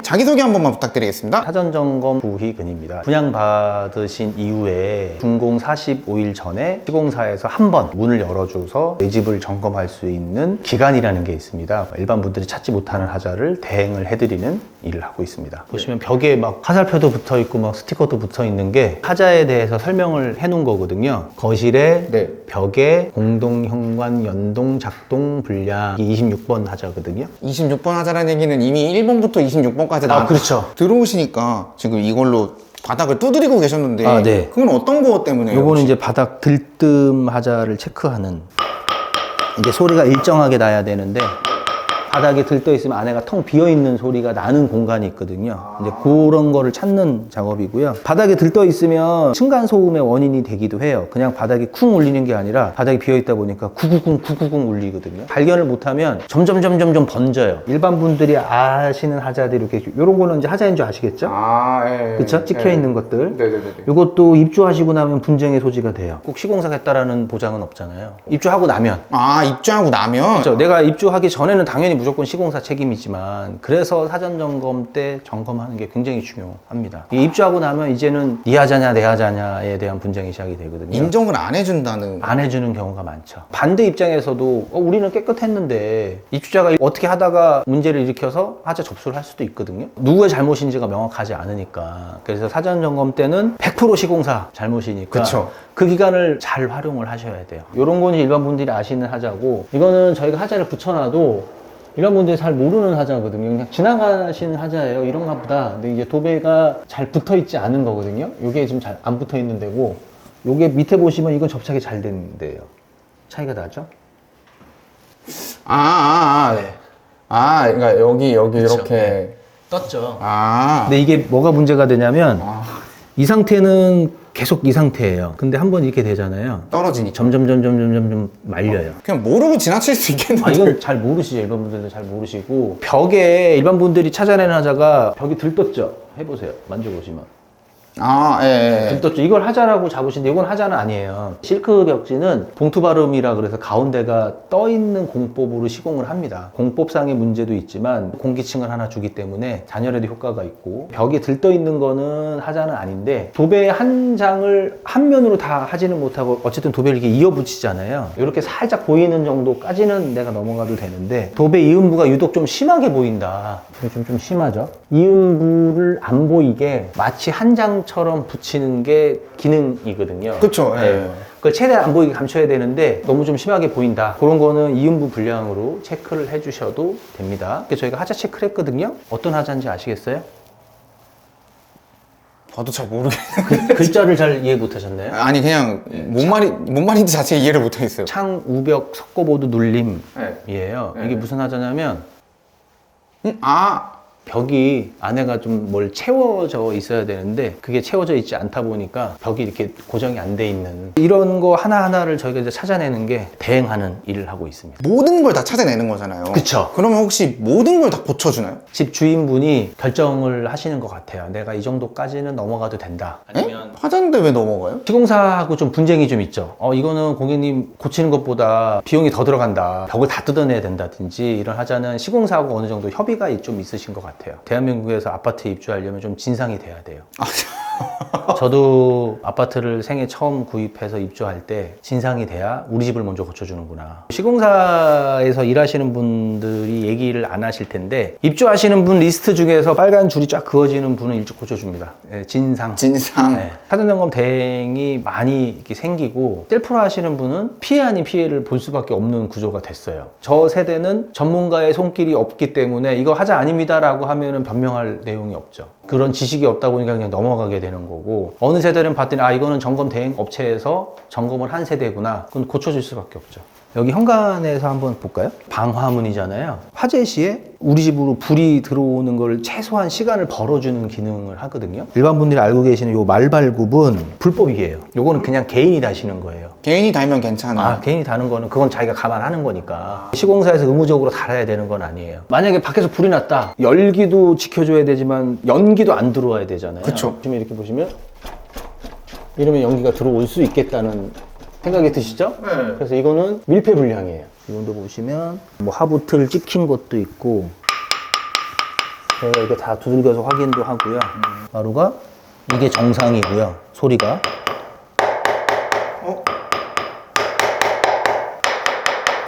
자기소개 한 번만 부탁드리겠습니다. 사전점검 부희근입니다. 분양받으신 이후에 준공 45일 전에 시공사에서 한 번 문을 열어줘서 내 집을 점검할 수 있는 기간이라는 게 있습니다. 일반 분들이 찾지 못하는 하자를 대행을 해드리는 일을 하고 있습니다. 보시면 벽에 막 화살표도 붙어 있고 막 스티커도 붙어 있는 게 하자에 대해서 설명을 해놓은 거거든요. 거실에 네. 벽에 공동 현관 연동 작동 분량이 26번 하자거든요. 26번 하자라는 얘기는 이미 1번부터 26번까지 나왔다. 그렇죠. 들어오시니까 지금 이걸로 바닥을 두드리고 계셨는데 아, 네. 그건 어떤 거 때문에? 요거는 이제 바닥 들뜸 하자를 체크하는, 이게 소리가 일정하게 나야 되는데 바닥이 들떠 있으면 안에가 텅 비어 있는 소리가 나는 공간이 있거든요. 이제 그런 거를 찾는 작업이고요. 바닥에 들떠 있으면 층간 소음의 원인이 되기도 해요. 그냥 바닥이 쿵 울리는 게 아니라 바닥이 비어 있다 보니까 구구궁 울리거든요. 발견을 못하면 점점 번져요. 일반 분들이 아시는 하자들이 이렇게, 요런 거는 이제 하자인 줄 아시겠죠? 아, 예. 그쵸? 찍혀 있는 것들. 네네네. 이것도 입주하시고 나면 분쟁의 소지가 돼요. 꼭 시공사겠다라는 보장은 없잖아요. 입주하고 나면. 아, 입주하고 나면? 그렇죠. 내가 입주하기 전에는 당연히 무조건 시공사 책임이지만, 그래서 사전점검 때 점검하는 게 굉장히 중요합니다. 입주하고 나면 이제는 네 하자냐 내 하자냐에 대한 분쟁이 시작이 되거든요. 인정을 안 해준다는. 안 해주는 경우가 많죠. 반대 입장에서도 우리는 깨끗했는데 입주자가 어떻게 하다가 문제를 일으켜서 하자 접수를 할 수도 있거든요. 누구의 잘못인지가 명확하지 않으니까. 그래서 사전점검 때는 100% 시공사 잘못이니까 그쵸. 그 기간을 잘 활용을 하셔야 돼요. 이런 거는 일반 분들이 아시는 하자고, 이거는 저희가 하자를 붙여놔도 일반 분들이 잘 모르는 하자거든요. 그냥 지나가시는 하자예요. 이런가 보다. 근데 이제 도배가 잘 붙어 있지 않은 거거든요. 이게 지금 잘 안 붙어 있는 데고, 요게 밑에 보시면 이건 접착이 잘 된 데예요. 차이가 나죠? 네. 그러니까 여기 그쵸. 이렇게. 네. 떴죠. 근데 근데 이게 뭐가 문제가 되냐면, 이 상태는 계속 이 상태예요. 근데 한번 이렇게 되잖아요. 떨어지니까. 점점 말려요. 그냥 모르고 지나칠 수 있겠는데. 이건 잘 모르시죠. 일반 분들도 잘 모르시고. 벽에 일반 분들이 찾아내는 하자가 벽이 들떴죠. 해보세요. 만져보시면. 예. 들떴죠. 이걸 하자라고 잡으시는데 이건 하자는 아니에요. 실크 벽지는 봉투 발음이라 그래서 가운데가 떠 있는 공법으로 시공을 합니다. 공법상의 문제도 있지만 공기층을 하나 주기 때문에 단열에도 효과가 있고, 벽에 들떠 있는 거는 하자는 아닌데, 도배 한 장을 한 면으로 다 하지는 못하고 어쨌든 도배를 이렇게 이어 붙이잖아요. 이렇게 살짝 보이는 정도까지는 내가 넘어가도 되는데, 도배 이음부가 유독 좀 심하게 보인다. 좀 심하죠. 이음부를 안 보이게 마치 한 장처럼 붙이는 게 기능이거든요. 그쵸. 예. 그걸 최대한 안 보이게 감춰야 되는데 너무 좀 심하게 보인다. 그런 거는 이음부 불량으로 체크를 해주셔도 됩니다. 저희가 하자 체크를 했거든요. 어떤 하자인지 아시겠어요? 저도 잘 모르겠어요. 글자를 잘 이해 못하셨나요? 아니, 그냥 뭔 말인지 자체를 이해를 못하겠어요. 창 우벽 석고보드 눌림이에요. 네. 이게 무슨 하자냐면, 아, 벽이 안에가 좀 뭘 채워져 있어야 되는데 그게 채워져 있지 않다 보니까 벽이 이렇게 고정이 안 돼 있는, 이런 거 하나하나를 저희가 이제 찾아내는 게 대행하는 일을 하고 있습니다. 모든 걸 다 찾아내는 거잖아요. 그쵸. 그러면 혹시 모든 걸 다 고쳐주나요? 집 주인분이 결정을 하시는 것 같아요. 내가 이 정도까지는 넘어가도 된다. 아니면 화장대 왜 넘어가요? 시공사하고 좀 분쟁이 좀 있죠. 이거는 고객님 고치는 것보다 비용이 더 들어간다. 벽을 다 뜯어내야 된다든지 이런 하자는 시공사하고 어느 정도 협의가 좀 있으신 것 같아요. 대한민국에서 아파트에 입주하려면 좀 진상이 돼야 돼요. 저도 아파트를 생애 처음 구입해서 입주할 때 진상이 돼야 우리 집을 먼저 고쳐주는구나. 시공사에서 일하시는 분들이 얘기를 안 하실 텐데, 입주하시는 분 리스트 중에서 빨간 줄이 쫙 그어지는 분은 일찍 고쳐줍니다. 진상. 진상. 사전점검 대행이 많이 이렇게 생기고, 셀프로 하시는 분은 피해 아닌 피해를 볼 수밖에 없는 구조가 됐어요. 저 세대는 전문가의 손길이 없기 때문에 이거 하자 아닙니다 라고 하면은 변명할 내용이 없죠. 그런 지식이 없다 보니까 그냥 넘어가게 되는 거고, 어느 세대는 봤더니 이거는 점검 대행 업체에서 점검을 한 세대구나, 그건 고쳐줄 수밖에 없죠. 여기 현관에서 한번 볼까요? 방화문이잖아요. 화재 시에 우리 집으로 불이 들어오는 걸 최소한 시간을 벌어주는 기능을 하거든요. 일반 분들이 알고 계시는 요 말발굽은 불법이에요. 요거는 그냥 개인이 다시는 거예요. 개인이 달면 괜찮아. 개인이 다는 거는 그건 자기가 감안하는 거니까 시공사에서 의무적으로 달아야 되는 건 아니에요. 만약에 밖에서 불이 났다, 열기도 지켜줘야 되지만 연기도 안 들어와야 되잖아요. 그쵸. 지금 이렇게 보시면 이러면 연기가 들어올 수 있겠다는 생각이 드시죠? 네. 그래서 이거는 밀폐 불량이에요. 이 정도 보시면 뭐 하부틀 찍힌 것도 있고, 저희가 이거 다 두들겨서 확인도 하고요. 가루가 이게 정상이고요. 소리가.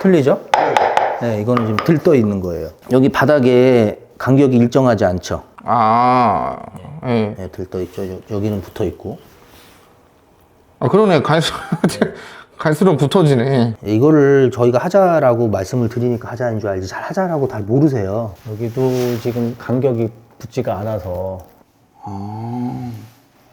틀리죠? 네, 이거는 지금 들떠 있는 거예요. 여기 바닥에 간격이 일정하지 않죠? 예. 네, 들떠 있죠. 여기는 붙어 있고. 아, 그러네. 갈수록 붙어지네. 이거를 저희가 하자라고 말씀을 드리니까 하자인 줄 알지 잘 하자라고 잘 모르세요. 여기도 지금 간격이 붙지가 않아서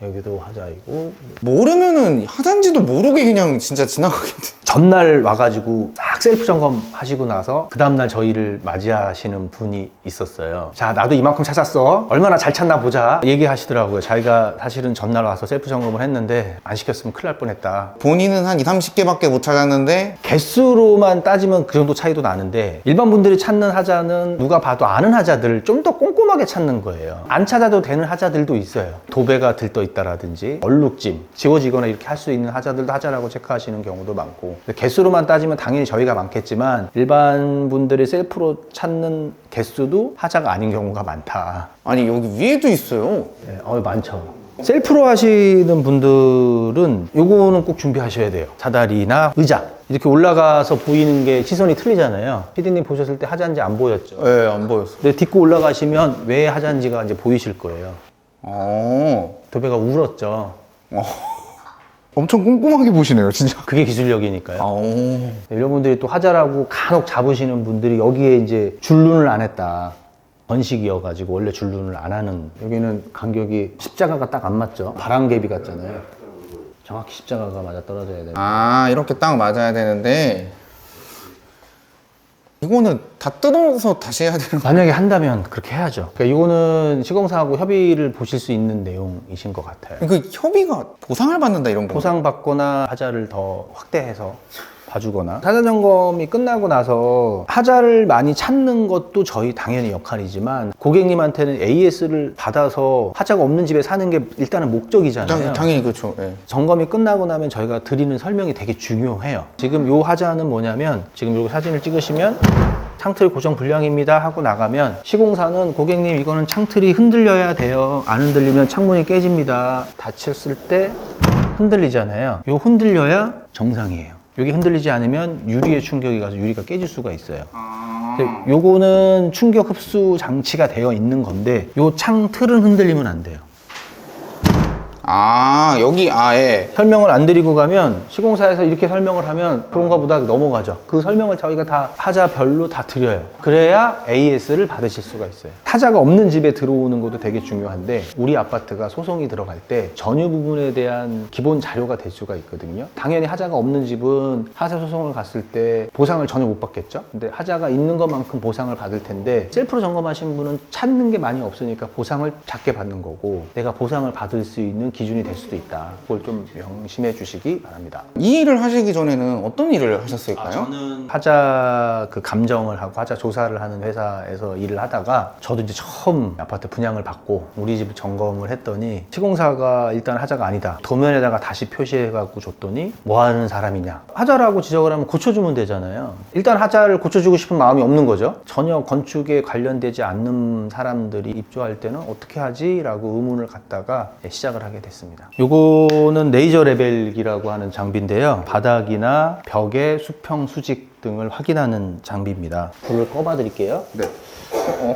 여기도 하자이고 모르면은 하자인지도 모르게 그냥 진짜 지나가겠네. 전날 와가지고 딱 셀프 점검 하시고 나서 그 다음날 저희를 맞이하시는 분이 있었어요. 자, 나도 이만큼 찾았어. 얼마나 잘 찾나 보자. 얘기하시더라고요. 자기가 사실은 전날 와서 셀프 점검을 했는데 안 시켰으면 큰일 날 뻔했다. 본인은 한 2, 30개밖에 못 찾았는데 개수로만 따지면 그 정도 차이도 나는데 일반 분들이 찾는 하자는 누가 봐도 아는 하자들을 좀 더 꼼꼼하게 찾는 거예요. 안 찾아도 되는 하자들도 있어요. 도배가 들떠 있다라든지 얼룩짐, 지워지거나 이렇게 할 수 있는 하자들도 하자라고 체크하시는 경우도 많고 개수로만 따지면 당연히 저희가 많겠지만 일반 분들이 셀프로 찾는 개수도 하자가 아닌 경우가 많다. 아니 여기 위에도 있어요. 네, 많죠. 셀프로 하시는 분들은 요거는 꼭 준비하셔야 돼요. 사다리나 의자 이렇게 올라가서 보이는 게 시선이 틀리잖아요. 피디님 보셨을 때 하자인지 안 보였죠? 네, 안 보였어. 근데 딛고 올라가시면 왜 하자인지가 이제 보이실 거예요. 도배가 울었죠. 엄청 꼼꼼하게 보시네요, 진짜. 그게 기술력이니까요. 이런 분들이 또 하자라고 간혹 잡으시는 분들이 여기에 이제 줄눈을 안 했다. 번식이어가지고 원래 줄눈을 안 하는. 여기는 간격이 십자가가 딱 안 맞죠. 바람개비 같잖아요. 정확히 십자가가 맞아 떨어져야 되는. 이렇게 딱 맞아야 되는데 이거는 다 뜯어서 다시 해야 되는 거. 만약에 한다면 그렇게 해야죠. 그러니까 이거는 시공사하고 협의를 보실 수 있는 내용이신 것 같아요. 그 협의가 보상을 받는다 이런 거. 보상받거나 하자를 더 확대해서 봐주거나. 하자 점검이 끝나고 나서 하자를 많이 찾는 것도 저희 당연히 역할이지만 고객님한테는 AS를 받아서 하자가 없는 집에 사는 게 일단은 목적이잖아요. 당연히 그렇죠. 네. 점검이 끝나고 나면 저희가 드리는 설명이 되게 중요해요. 지금 요 하자는 뭐냐면 지금 요 사진을 찍으시면 창틀 고정 불량입니다 하고 나가면 시공사는 고객님 이거는 창틀이 흔들려야 돼요. 안 흔들리면 창문이 깨집니다. 닫혔을 때 흔들리잖아요. 요 흔들려야 정상이에요. 여기 흔들리지 않으면 유리에 충격이 가서 유리가 깨질 수가 있어요. 근데 요거는 충격 흡수 장치가 되어 있는 건데 요 창틀은 흔들리면 안 돼요. 여기 예. 설명을 안 드리고 가면 시공사에서 이렇게 설명을 하면 그런가 보다 넘어가죠. 그 설명을 저희가 다 하자별로 다 드려요. 그래야 AS를 받으실 수가 있어요. 하자가 없는 집에 들어오는 것도 되게 중요한데 우리 아파트가 소송이 들어갈 때 전유 부분에 대한 기본 자료가 될 수가 있거든요. 당연히 하자가 없는 집은 하자 소송을 갔을 때 보상을 전혀 못 받겠죠. 근데 하자가 있는 것만큼 보상을 받을 텐데 셀프로 점검하신 분은 찾는 게 많이 없으니까 보상을 작게 받는 거고 내가 보상을 받을 수 있는 기준이 될 수도 있다. 그걸 좀 명심해 주시기 바랍니다. 이 일을 하시기 전에는 어떤 일을 하셨을까요? 저는 하자 그 감정을 하고 하자 조사를 하는 회사에서 일을 하다가 저도 이제 처음 아파트 분양을 받고 우리 집 점검을 했더니 시공사가 일단 하자가 아니다. 도면에다가 다시 표시해 갖고 줬더니 뭐 하는 사람이냐. 하자라고 지적을 하면 고쳐주면 되잖아요. 일단 하자를 고쳐주고 싶은 마음이 없는 거죠. 전혀 건축에 관련되지 않는 사람들이 입주할 때는 어떻게 하지? 라고 의문을 갖다가 시작을 하게 됐습니다. 요거는 레이저 레벨기라고 하는 장비인데요. 바닥이나 벽의 수평, 수직 등을 확인하는 장비입니다. 불을 꺼봐 드릴게요. 네.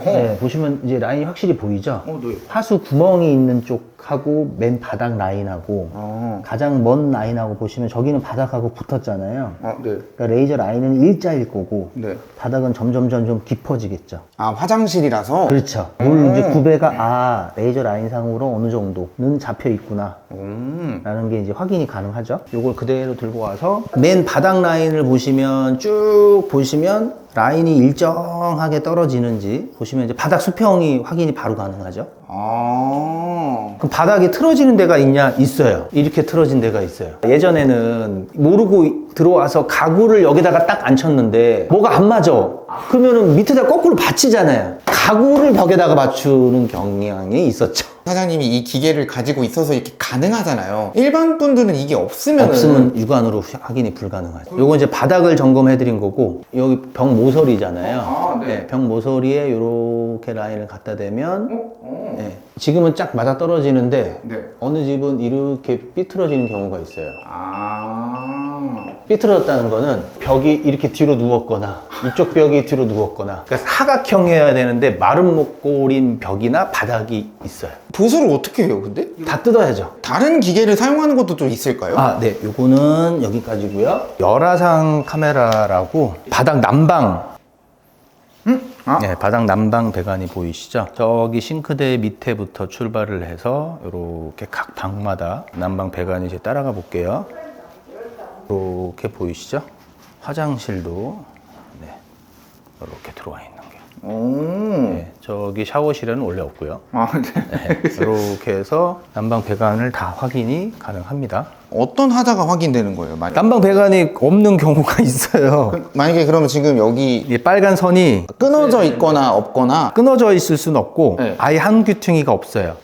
네, 보시면 이제 라인이 확실히 보이죠? 네. 하수 구멍이 있는 쪽하고 맨 바닥 라인하고 가장 먼 라인하고 보시면 저기는 바닥하고 붙었잖아요. 네. 그러니까 레이저 라인은 일자일 거고 네. 바닥은 점점 좀 깊어지겠죠. 화장실이라서? 그렇죠. 이제 구배가 레이저 라인상으로 어느 정도는 잡혀 있구나 라는 게 이제 확인이 가능하죠. 요걸 그대로 들고 와서 맨 바닥 라인을 보시면 쭉 보시면 라인이 일정하게 떨어지는지 보시면 이제 바닥 수평이 확인이 바로 가능하죠. 그럼 바닥이 틀어지는 데가 있냐? 있어요. 이렇게 틀어진 데가 있어요. 예전에는 모르고 들어와서 가구를 여기다가 딱 앉혔는데 뭐가 안 맞아. 그러면은 밑에다 거꾸로 받치잖아요. 가구를 벽에다가 맞추는 경향이 있었죠. 사장님이 이 기계를 가지고 있어서 이렇게 가능하잖아요. 일반 분들은 이게 없으면 육안으로 확인이 불가능하죠. 요거 이제 바닥을 점검해 드린 거고, 여기 벽 모서리잖아요. 네, 벽 모서리에 이렇게 라인을 갖다 대면 네, 지금은 쫙 맞아 떨어지는데 어느 집은 이렇게 삐뚤어지는 경우가 있어요. 삐뚤어졌다는 거는 벽이 이렇게 뒤로 누웠거나 이쪽 벽이 뒤로 누웠거나, 그러니까 사각형이어야 되는데 마른 목골인 벽이나 바닥이 있어요. 보수를 어떻게 해요, 근데? 다 뜯어야죠. 다른 기계를 사용하는 것도 좀 있을까요? 아, 네. 요거는 여기까지고요. 열화상 카메라라고 바닥 난방. 네, 바닥 난방 배관이 보이시죠? 저기 싱크대 밑에부터 출발을 해서 이렇게 각 방마다 난방 배관이 이제 따라가 볼게요. 이렇게 보이시죠? 화장실도 네, 이렇게 들어와 있는 게. 네, 저기 샤워실에는 원래 없고요. 네, 이렇게 해서 난방 배관을 다 확인이 가능합니다. 어떤 하자가 확인되는 거예요? 난방 배관이 없는 경우가 있어요. 만약에 그러면 지금 여기 이 빨간 선이 끊어져 있거나 없거나 끊어져 있을 수는 없고 네. 아예 한 귀퉁이가 없어요.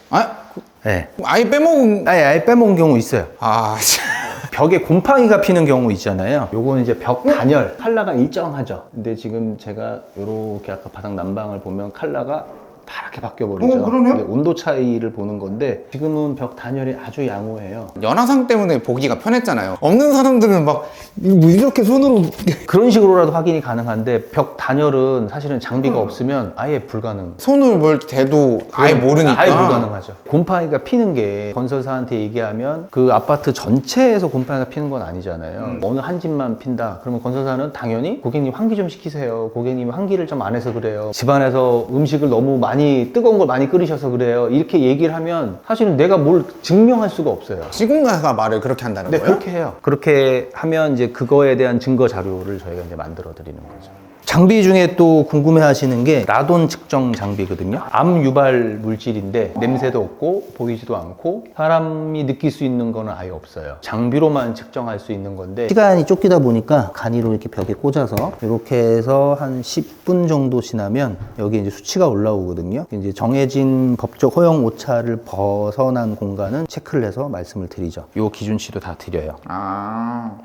네. 아예 빼먹은 아예 빼먹은 경우 있어요. 참. 벽에 곰팡이가 피는 경우 있잖아요. 요거는 이제 벽 단열, 컬러가 일정하죠. 근데 지금 제가 요렇게 아까 바닥 난방을 보면 컬러가 파랗게 바뀌어버리죠. 그러네요? 네, 온도 차이를 보는 건데 지금은 벽 단열이 아주 양호해요. 연화상 때문에 보기가 편했잖아요. 없는 사람들은 막 뭐 이렇게 손으로 그런 식으로라도 확인이 가능한데 벽 단열은 사실은 장비가 없으면 아예 불가능. 손을 뭘 대도 아예 모르니까. 아예 불가능하죠. 곰팡이가 피는 게 건설사한테 얘기하면 그 아파트 전체에서 곰팡이가 피는 건 아니잖아요. 어느 한 집만 핀다. 그러면 건설사는 당연히 고객님 환기 좀 시키세요. 고객님 환기를 좀 안 해서 그래요. 집안에서 음식을 너무 많이 뜨거운 걸 많이 끓이셔서 그래요. 이렇게 얘기를 하면 사실은 내가 뭘 증명할 수가 없어요. 시공사가 말을 그렇게 한다는 네, 거예요? 그렇게 해요. 그렇게 하면 이제 그거에 대한 증거 자료를 저희가 이제 만들어 드리는 거죠. 장비 중에 또 궁금해 하시는 게 라돈 측정 장비거든요. 암 유발 물질인데 냄새도 없고 보이지도 않고 사람이 느낄 수 있는 거는 아예 없어요. 장비로만 측정할 수 있는 건데 시간이 쫓기다 보니까 간이로 이렇게 벽에 꽂아서 이렇게 해서 한 10분 정도 지나면 여기 이제 수치가 올라오거든요. 이제 정해진 법적 허용 오차를 벗어난 공간은 체크를 해서 말씀을 드리죠. 요 기준치도 다 드려요.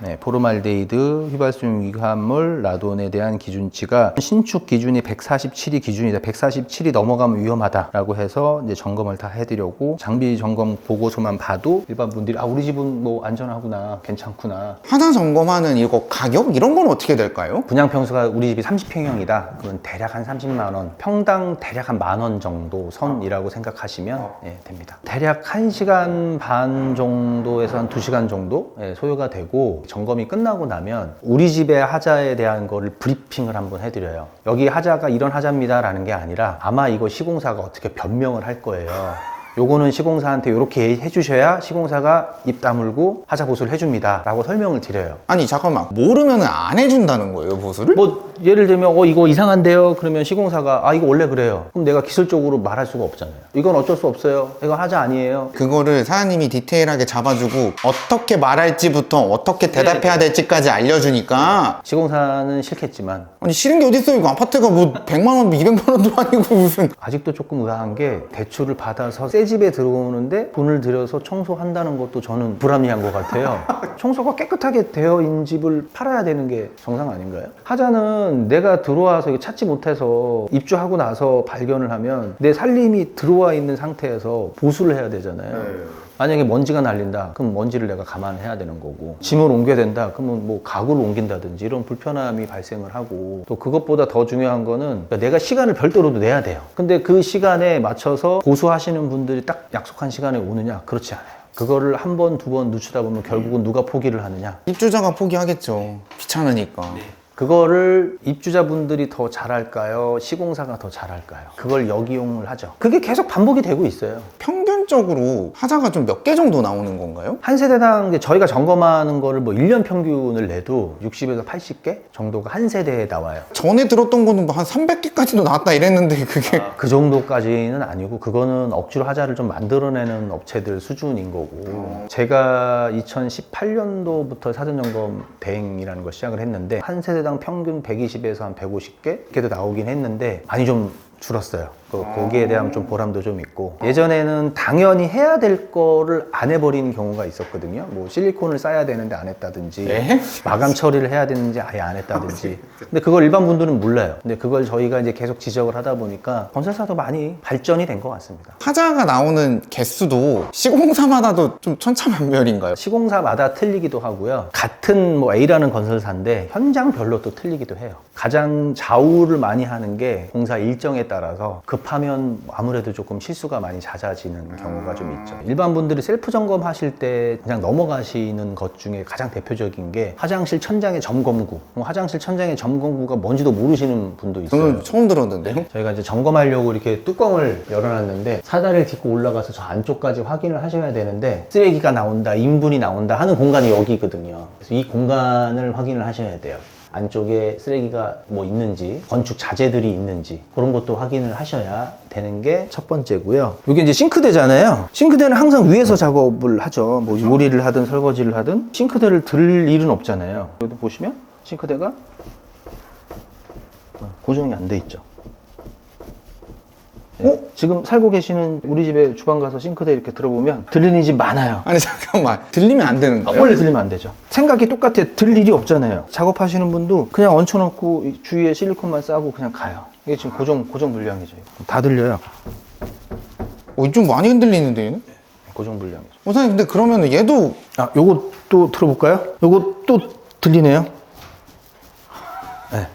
네, 포르말데히드, 휘발성 유기화합물, 라돈에 대한 기준치가 신축 기준이 147이 기준이다. 147이 넘어가면 위험하다라고 해서 이제 점검을 다 해드리고 장비 점검 보고서만 봐도 일반 분들이 우리 집은 뭐 안전하구나, 괜찮구나. 하자 점검하는 이거 가격 이런 건 어떻게 될까요? 분양 평수가 우리 집이 30평형이다. 그건 대략 한 30만 원, 평당 대략 한 10,000원 정도 선이라고 생각하시면 됩니다. 대략 1시간 반 정도에서 한 2시간 정도 소요가 되고 점검이 끝나고 나면 우리 집의 하자에 대한 거를 브리핑을 한번 해드려요. 여기 하자가 이런 하자입니다 라는 게 아니라 아마 이거 시공사가 어떻게 변명을 할 거예요. 요거는 시공사한테 이렇게 해주셔야 시공사가 입 다물고 하자 보수를 해줍니다 라고 설명을 드려요. 아니 잠깐만, 모르면 안 해준다는 거예요, 보수를? 뭐 예를 들면 이거 이상한데요 그러면 시공사가 이거 원래 그래요. 그럼 내가 기술적으로 말할 수가 없잖아요. 이건 어쩔 수 없어요. 이건 하자 아니에요. 그거를 사장님이 디테일하게 잡아주고 어떻게 말할지부터 어떻게 대답해야 될지까지 알려주니까. 시공사는 싫겠지만 아니 싫은 게 어딨어요. 이거 아파트가 뭐 100만 원, 200만 원도 아니고 무슨. 아직도 조금 의아한 게 대출을 받아서 새 집에 들어오는데 돈을 들여서 청소한다는 것도 저는 불합리한 것 같아요. 청소가 깨끗하게 되어 있는 집을 팔아야 되는 게 정상 아닌가요? 하자는 내가 들어와서 이거 찾지 못해서 입주하고 나서 발견을 하면 내 살림이 들어와 있는 상태에서 보수를 해야 되잖아요. 만약에 먼지가 날린다 그럼 먼지를 내가 감안해야 되는 거고, 짐을 옮겨야 된다 그러면 뭐 가구를 옮긴다든지 이런 불편함이 발생을 하고, 또 그것보다 더 중요한 거는 내가 시간을 별도로도 내야 돼요. 근데 그 시간에 맞춰서 보수하시는 분들이 딱 약속한 시간에 오느냐? 그렇지 않아요. 그거를 한 번, 두 번 늦추다 보면 결국은 누가 포기를 하느냐? 입주자가 포기하겠죠. 귀찮으니까. 그거를 입주자분들이 더 잘할까요? 시공사가 더 잘할까요? 그걸 역이용을 하죠. 그게 계속 반복이 되고 있어요. 평균적으로 하자가 좀 몇 개 정도 나오는 건가요? 한 세대당 이제 저희가 점검하는 거를 뭐 1년 평균을 내도 60에서 80개 정도가 한 세대에 나와요. 전에 들었던 거는 뭐 한 300개까지도 나왔다 이랬는데 그게 그 정도까지는 아니고 그거는 억지로 하자를 좀 만들어내는 업체들 수준인 거고, 제가 2018년도부터 사전점검 대행이라는 걸 시작을 했는데 한 세대당 평균 120에서 한 150개? 이렇게도 나오긴 했는데 많이 좀 줄었어요. 거기에 대한 좀 보람도 좀 있고, 예전에는 당연히 해야 될 거를 안 해버리는 경우가 있었거든요. 뭐 실리콘을 싸야 되는데 안 했다든지, 네? 마감 처리를 해야 되는지 아예 안 했다든지. 근데 그걸 일반 분들은 몰라요. 근데 그걸 저희가 이제 계속 지적을 하다 보니까 건설사도 많이 발전이 된 것 같습니다. 하자가 나오는 개수도 시공사마다도 좀 천차만별인가요? 시공사마다 틀리기도 하고요. 같은 뭐 A라는 건설사인데 현장별로 또 틀리기도 해요. 가장 좌우를 많이 하는 게 공사 일정에 따라서 급하면 아무래도 조금 실수가 많이 잦아지는 경우가 좀 있죠. 일반 분들이 셀프 점검하실 때 그냥 넘어가시는 것 중에 가장 대표적인 게 화장실 천장의 점검구. 화장실 천장의 점검구가 뭔지도 모르시는 분도 있어요. 저는 처음 들었는데요. 저희가 이제 점검하려고 이렇게 뚜껑을 열어놨는데 사다리를 딛고 올라가서 저 안쪽까지 확인을 하셔야 되는데 쓰레기가 나온다, 인분이 나온다 하는 공간이 여기거든요. 그래서 이 공간을 확인을 하셔야 돼요. 안쪽에 쓰레기가 뭐 있는지, 건축 자재들이 있는지 그런 것도 확인을 하셔야 되는 게 첫 번째고요. 이게 이제 싱크대잖아요. 싱크대는 항상 위에서 작업을 하죠. 뭐 요리를 하든 설거지를 하든 싱크대를 들 일은 없잖아요. 여기 보시면 싱크대가 고정이 안 돼 있죠. 지금 살고 계시는 우리 집에 주방 가서 싱크대 이렇게 들어보면 들리는 집 많아요. 아니 잠깐만, 들리면 안 되는 거예요? 원래 들리면 안 되죠. 생각이 똑같아. 들 일이 없잖아요. 작업하시는 분도 그냥 얹혀놓고 이 주위에 실리콘만 싸고 그냥 가요. 이게 지금 고정 물량이죠. 다 들려요. 좀 많이 흔들리는데 얘는? 고정 물량이죠. 선생님, 근데 그러면 얘도 요거 또 들어볼까요? 요거 또 들리네요. 네.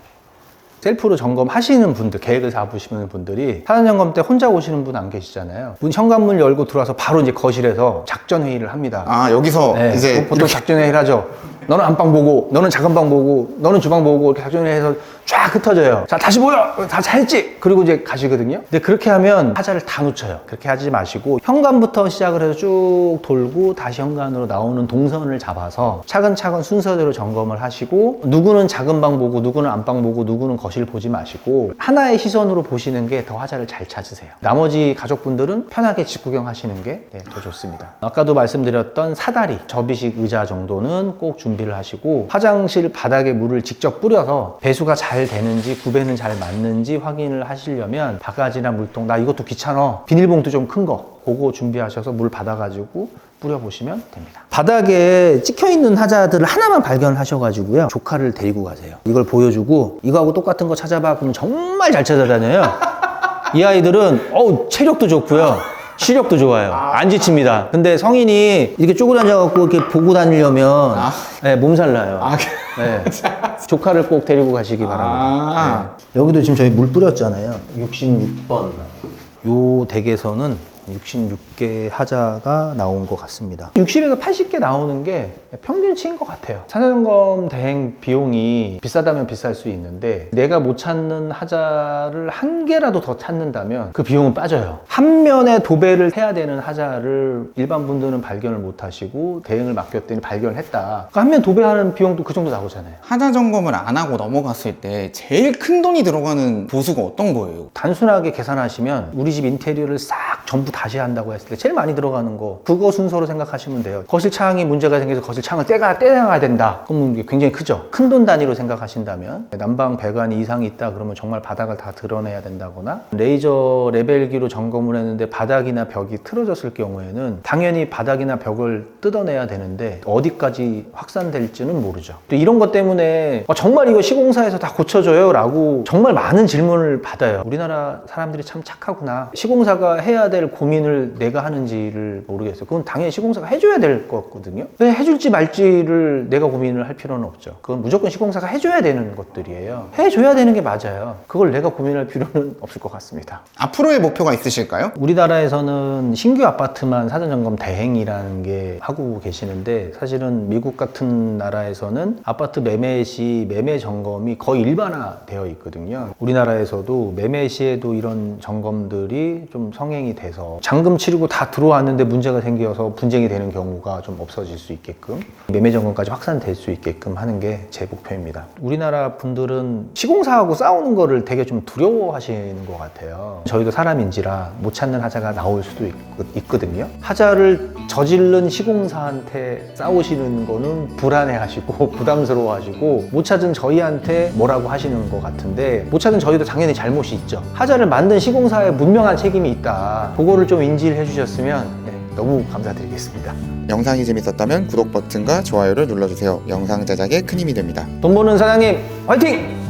셀프로 점검하시는 분들, 계획을 잡으시는 분들이 사전 점검 때 혼자 오시는 분 안 계시잖아요. 현관문 열고 들어와서 바로 이제 거실에서 작전 회의를 합니다. 여기서 네, 이제 보통 작전 회의를 하죠. 너는 안방 보고, 너는 작은 방 보고, 너는 주방 보고 이렇게 작전 회의해서 쫙 흩어져요. 자, 다시 모여! 다 잘했지? 그리고 이제 가시거든요. 근데 그렇게 하면 하자를 다 놓쳐요. 그렇게 하지 마시고 현관부터 시작을 해서 쭉 돌고 다시 현관으로 나오는 동선을 잡아서 차근차근 순서대로 점검을 하시고, 누구는 작은 방 보고, 누구는 안방 보고, 누구는 거실 보지 마시고 하나의 시선으로 보시는 게 더 화자를 잘 찾으세요. 나머지 가족분들은 편하게 집 구경하시는 게 더 좋습니다. 아까도 말씀드렸던 사다리, 접이식 의자 정도는 꼭 준비를 하시고, 화장실 바닥에 물을 직접 뿌려서 배수가 잘 되는지 구배는 잘 맞는지 확인을 하시려면 바가지나 물통, 나 이것도 귀찮아, 비닐봉투 좀 큰 거 그거 준비하셔서 물 받아가지고 뿌려보시면 됩니다. 바닥에 찍혀있는 하자들을 하나만 발견하셔가지고요, 조카를 데리고 가세요. 이걸 보여주고 이거하고 똑같은 거 찾아봐 그러면 정말 잘 찾아다녀요. 이 아이들은 체력도 좋고요, 시력도 좋아요. 안 지칩니다. 근데 성인이 이렇게 쪼그라져갖고 이렇게 보고 다니려면 네, 몸살 나요. 네. 조카를 꼭 데리고 가시기 바랍니다. 네. 여기도 지금 저희 물 뿌렸잖아요. 66번. 요 댁에서는 66개 하자가 나온 것 같습니다. 60에서 80개 나오는 게 평균치인 것 같아요. 사전점 대행 비용이 비싸다면 비쌀 수 있는데 내가 못 찾는 하자를 한 개라도 더 찾는다면 그 비용은 빠져요. 한 면에 도배를 해야 되는 하자를 일반 분들은 발견을 못 하시고 대행을 맡겼더니 발견했다. 그러니까 한 면 도배하는 비용도 그 정도 나오잖아요. 하자 점검을 안 하고 넘어갔을 때 제일 큰 돈이 들어가는 보수가 어떤 거예요? 단순하게 계산하시면 우리 집 인테리어를 싹 전부 다시 한다고 했을 때 제일 많이 들어가는 거 그거 순서로 생각하시면 돼요. 거실 창이 문제가 생겨서 거실 창을 떼나가야 된다. 그럼 이게 굉장히 크죠. 큰 돈 단위로 생각하신다면 난방 배관이 이상이 있다 그러면 정말 바닥을 다 드러내야 된다거나, 레이저 레벨기로 점검을 했는데 바닥이나 벽이 틀어졌을 경우에는 당연히 바닥이나 벽을 뜯어내야 되는데 어디까지 확산될지는 모르죠. 또 이런 것 때문에 정말 이거 시공사에서 다 고쳐줘요? 라고 정말 많은 질문을 받아요. 우리나라 사람들이 참 착하구나. 시공사가 해야 될 고민을 내가 하는지를 모르겠어요. 그건 당연히 시공사가 해줘야 될 거거든요. 왜 해줄지 말지를 내가 고민을 할 필요는 없죠. 그건 무조건 시공사가 해줘야 되는 것들이에요. 해줘야 되는 게 맞아요. 그걸 내가 고민할 필요는 없을 것 같습니다. 앞으로의 목표가 있으실까요? 우리나라에서는 신규 아파트만 사전점검 대행이라는 게 하고 계시는데, 사실은 미국 같은 나라에서는 아파트 매매 시 매매 점검이 거의 일반화되어 있거든요. 우리나라에서도 매매 시에도 이런 점검들이 좀 성행이 돼야 돼서 잔금 치르고 다 들어왔는데 문제가 생겨서 분쟁이 되는 경우가 좀 없어질 수 있게끔 매매 점검까지 확산될 수 있게끔 하는 게 제 목표입니다. 우리나라 분들은 시공사하고 싸우는 거를 되게 좀 두려워하시는 것 같아요. 저희도 사람인지라 못 찾는 하자가 나올 수도 있거든요. 하자를 저지른 시공사한테 싸우시는 거는 불안해하시고 부담스러워하시고 못 찾은 저희한테 뭐라고 하시는 것 같은데, 못 찾은 저희도 당연히 잘못이 있죠. 하자를 만든 시공사에 분명한 책임이 있다. 그거를 좀 인지를 해주셨으면 너무 감사드리겠습니다. 영상이 재밌었다면 구독 버튼과 좋아요를 눌러주세요. 영상 제작에 큰 힘이 됩니다. 돈 버는 사장님 화이팅!